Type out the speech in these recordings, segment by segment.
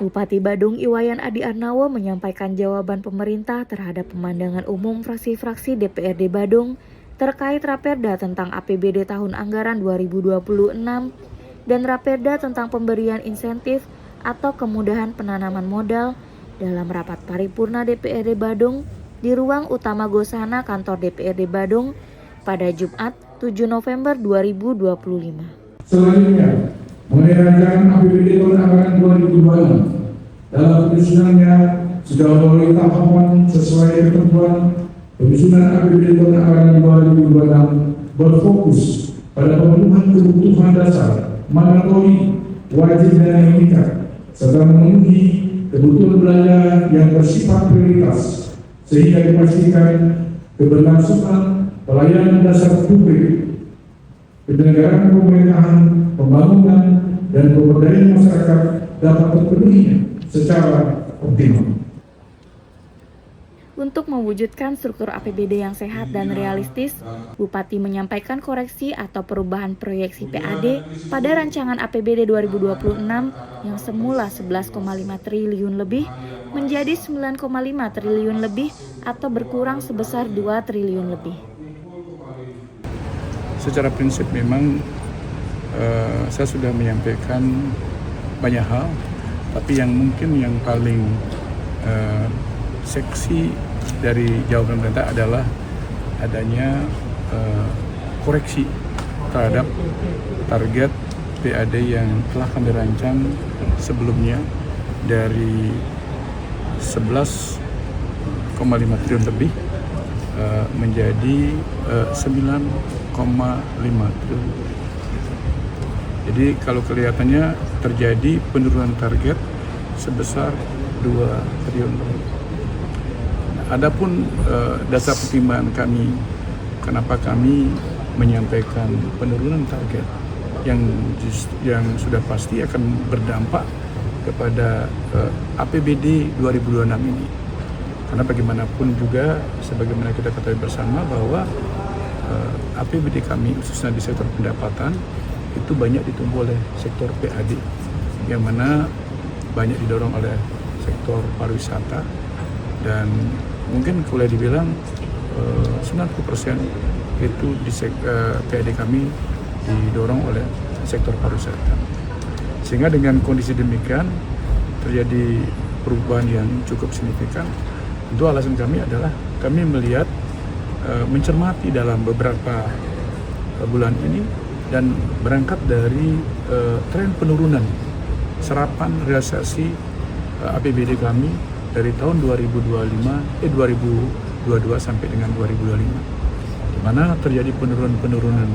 Bupati Badung Iwayan Adi Arnawo menyampaikan jawaban pemerintah terhadap pemandangan umum fraksi-fraksi DPRD Badung terkait Raperda tentang APBD tahun anggaran 2026 dan Raperda tentang pemberian insentif atau kemudahan penanaman modal dalam rapat paripurna DPRD Badung di ruang utama Gosana kantor DPRD Badung pada Jumat 7 November 2025. Selanjutnya, mengenai rancangan APBD tahun anggaran 2026, dalam penyusunannya sudah melalui tahapan sesuai ketentuan penyusunan APBD tahun anggaran 2026 berfokus pada pemenuhan kebutuhan dasar, mandatori, wajib dan yang mengikat, serta memenuhi kebutuhan belanja yang bersifat prioritas, sehingga dipastikan keberlangsungan pelayanan dasar publik, penyelenggaraan pemerintahan, pembangunan, dan pemberdayaan masyarakat dapat terpenuhi secara optimal. Untuk mewujudkan struktur APBD yang sehat dan realistis, Bupati menyampaikan koreksi atau perubahan proyeksi PAD pada rancangan APBD 2026 yang semula 11,5 triliun lebih menjadi 9,5 triliun lebih atau berkurang sebesar 2 triliun lebih. Secara prinsip memang saya sudah menyampaikan banyak hal, tapi yang mungkin yang paling seksi dari jawaban pemerintah adalah adanya koreksi terhadap target PAD yang telah kami rancang sebelumnya dari 11,5 triliun lebih menjadi 9,5 triliun. Jadi kalau kelihatannya terjadi penurunan target sebesar 2 triliun. Adapun dasar pertimbangan kami, kenapa kami menyampaikan penurunan target yang sudah pasti akan berdampak kepada APBD 2026 ini. Karena bagaimanapun juga, sebagaimana kita ketahui bersama bahwa APBD kami khususnya di sektor pendapatan itu banyak ditumbuh oleh sektor PAD, yang mana banyak didorong oleh sektor pariwisata, dan mungkin boleh dibilang 90% itu di PAD kami didorong oleh sektor pariwisata. Sehingga dengan kondisi demikian terjadi perubahan yang cukup signifikan. Tentu alasan kami adalah kami melihat mencermati dalam beberapa bulan ini dan berangkat dari tren penurunan serapan realisasi APBD kami dari tahun 2022 sampai dengan 2025, di mana terjadi penurunan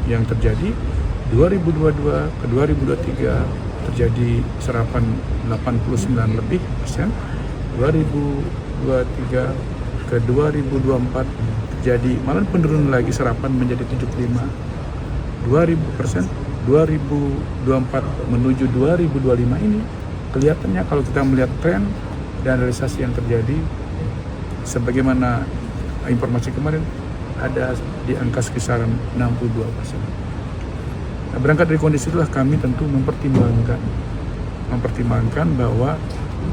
yang terjadi 2022 ke 2023 terjadi serapan 89 lebih persen, 2023 ke 2024 jadi malah penurunan lagi serapan menjadi 75 2000%. 2024 menuju 2025 ini kelihatannya kalau kita melihat tren dan realisasi yang terjadi sebagaimana informasi kemarin ada di angka kisaran 62%. Nah, berangkat dari kondisi itulah kami tentu mempertimbangkan bahwa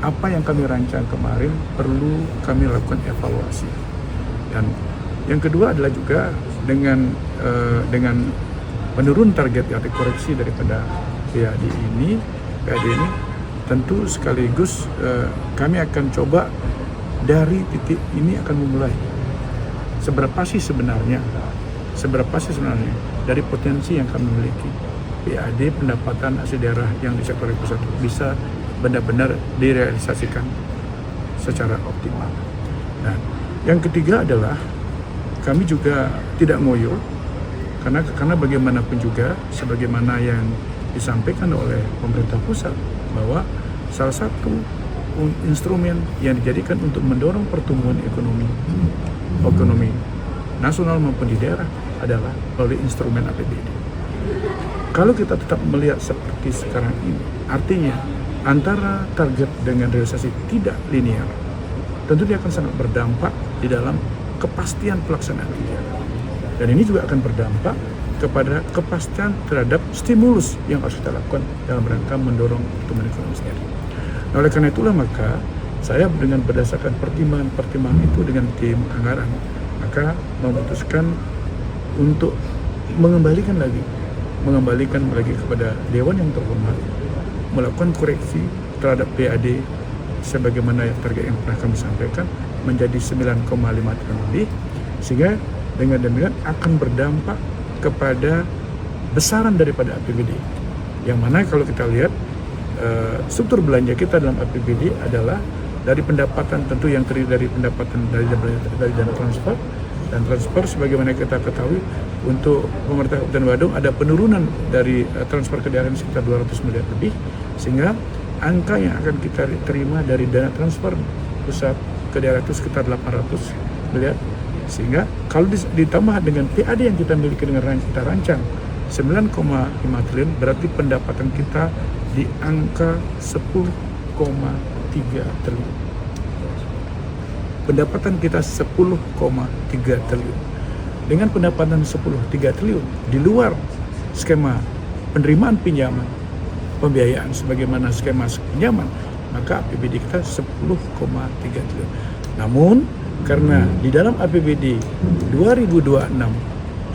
apa yang kami rancang kemarin perlu kami lakukan evaluasi. Dan yang kedua adalah juga dengan menurun target atau koreksi daripada PAD ini tentu sekaligus kami akan coba dari titik ini akan memulai seberapa sih sebenarnya dari potensi yang kami miliki PAD pendapatan asli daerah yang di sektor pusat bisa benar-benar direalisasikan secara optimal. Nah, yang ketiga adalah kami juga tidak ngoyo karena bagaimanapun juga sebagaimana yang disampaikan oleh pemerintah pusat bahwa salah satu instrumen yang dijadikan untuk mendorong pertumbuhan ekonomi nasional maupun di daerah adalah melalui instrumen APBD. Kalau kita tetap melihat seperti sekarang ini, artinya antara target dengan realisasi tidak linear, tentu dia akan sangat berdampak di dalam kepastian pelaksanaan kegiatan. Dan ini juga akan berdampak kepada kepastian terhadap stimulus yang harus kita lakukan dalam rangka mendorong pertumbuhan ekonomi sendiri. Nah, oleh karena itulah maka saya dengan berdasarkan pertimbangan itu dengan tim anggaran, maka memutuskan untuk mengembalikan lagi kepada Dewan yang terhormat melakukan koreksi terhadap PAD sebagaimana target yang pernah kami sampaikan menjadi 9,5 triliun lebih, sehingga dengan demikian akan berdampak kepada besaran daripada APBD, yang mana kalau kita lihat struktur belanja kita dalam APBD adalah dari pendapatan tentu yang terdiri dari pendapatan dari dana transfer, dan transfer sebagaimana kita ketahui untuk pemerintah Kabupaten Badung ada penurunan dari transfer ke daerah sekitar 200 miliar lebih, sehingga angka yang akan kita terima dari dana transfer pusat ke daerah itu sekitar 800 miliar, sehingga kalau ditambah dengan PAD yang kita miliki dengan kita rancang 9,5 triliun, berarti pendapatan kita di angka 10,3 triliun. Pendapatan kita 10,3 triliun. Dengan pendapatan 10,3 triliun di luar skema penerimaan pinjaman pembiayaan sebagaimana skema pinjaman, maka APBD kita 10,3 triliun. Namun karena di dalam APBD 2026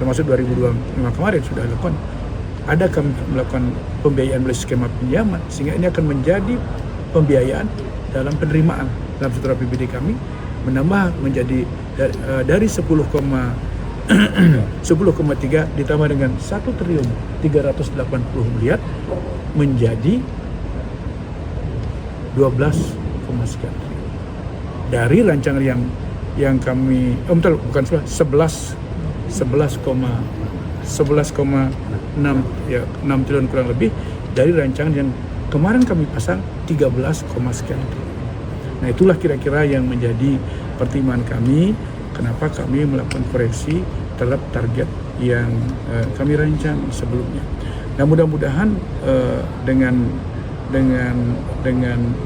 termasuk 2025 kemarin sudah dilakukan, ada kami melakukan pembiayaan melalui skema pinjaman, sehingga ini akan menjadi pembiayaan dalam penerimaan dalam struktur APBD kami menambah menjadi dari 10,3 ditambah dengan 1 triliun 380 miliar menjadi 12, sekian triliun. Dari rancangan yang kami bukan 11,6 ya 6 triliun kurang lebih dari rancangan yang kemarin kami pasang 13, sekian triliun. Nah, itulah kira-kira yang menjadi pertimbangan kami kenapa kami melakukan koreksi terhadap target yang kami rancang sebelumnya. Nah, mudah-mudahan dengan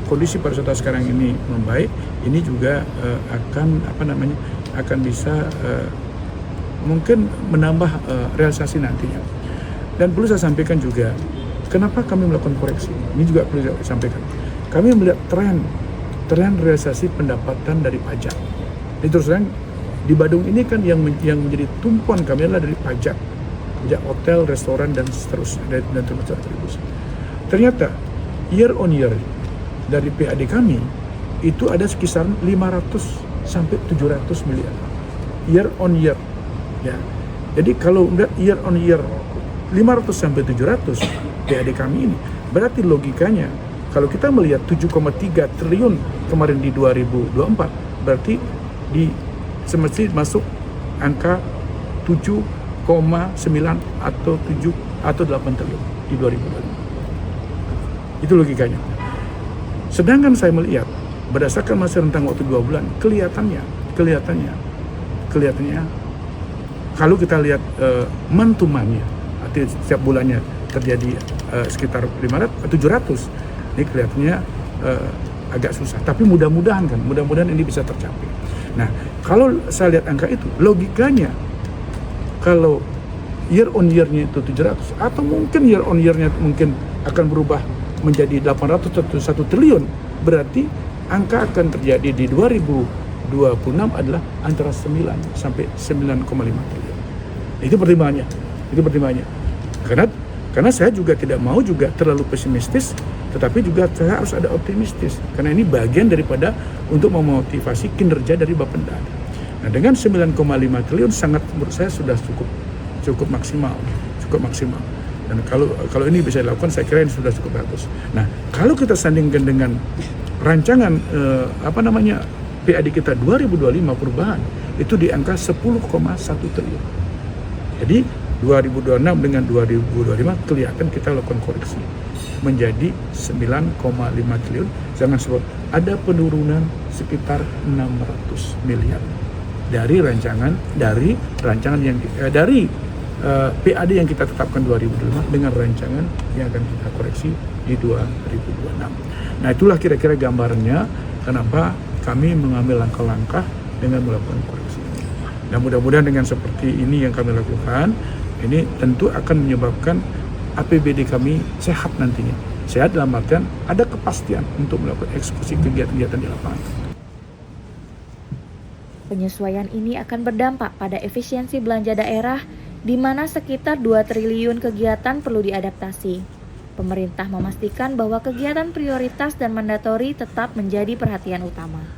kondisi pariwisata sekarang ini membaik, ini juga akan bisa mungkin menambah realisasi nantinya. Dan perlu saya sampaikan juga, kenapa kami melakukan koreksi? Ini juga perlu saya sampaikan. Kami melihat tren realisasi pendapatan dari pajak. Ini terus terang di Badung ini kan yang menjadi tumpuan kami adalah dari pajak hotel, restoran dan seterusnya dan terus. Ternyata year on year dari PAD kami itu ada sekitar 500 sampai 700 miliar year on year. Ya. Jadi kalau melihat year on year 500 sampai 700 PAD kami ini, berarti logikanya kalau kita melihat 7,3 triliun kemarin di 2024, berarti semestinya masuk angka 7,9 atau 7 atau 8 triliun di 2025. Itu logikanya. Sedangkan saya melihat berdasarkan masa rentang waktu 2 bulan, kelihatannya kalau kita lihat month-to-month-nya, artinya setiap bulannya terjadi sekitar 700, ini kelihatannya agak susah. Tapi mudah-mudahan ini bisa tercapai. Nah, kalau saya lihat angka itu, logikanya kalau year on year-nya itu 700 atau mungkin year on year-nya mungkin akan berubah menjadi 800 atau 1 triliun, berarti angka akan terjadi di 2026 adalah antara 9 sampai 9,5 triliun. Itu pertimbangannya. Karena saya juga tidak mau juga terlalu pesimistis, tetapi juga saya harus ada optimistis. Karena ini bagian daripada untuk memotivasi kinerja dari Bapenda. Nah, dengan 9,5 triliun sangat menurut saya sudah cukup maksimal. Dan kalau ini bisa dilakukan, saya kira ini sudah cukup bagus. Nah, kalau kita sandingkan dengan rancangan PAD kita 2025 perubahan itu di angka 10,1 triliun. Jadi 2026 dengan 2025 kelihatan kita lakukan koreksi menjadi 9,5 triliun. Jangan sebut ada penurunan sekitar 600 miliar dari rancangan yang PAD yang kita tetapkan 2025 dengan rancangan yang akan kita koreksi di 2026. Nah, itulah kira-kira gambarannya kenapa kami mengambil langkah-langkah dengan melakukan koreksi. Dan mudah-mudahan dengan seperti ini yang kami lakukan, Ini tentu akan menyebabkan APBD kami sehat nantinya. Sehat dalam artian ada kepastian untuk melakukan eksekusi kegiatan-kegiatan di lapangan. Penyesuaian ini akan berdampak pada efisiensi belanja daerah, di mana sekitar 2 triliun kegiatan perlu diadaptasi. Pemerintah memastikan bahwa kegiatan prioritas dan mandatori tetap menjadi perhatian utama.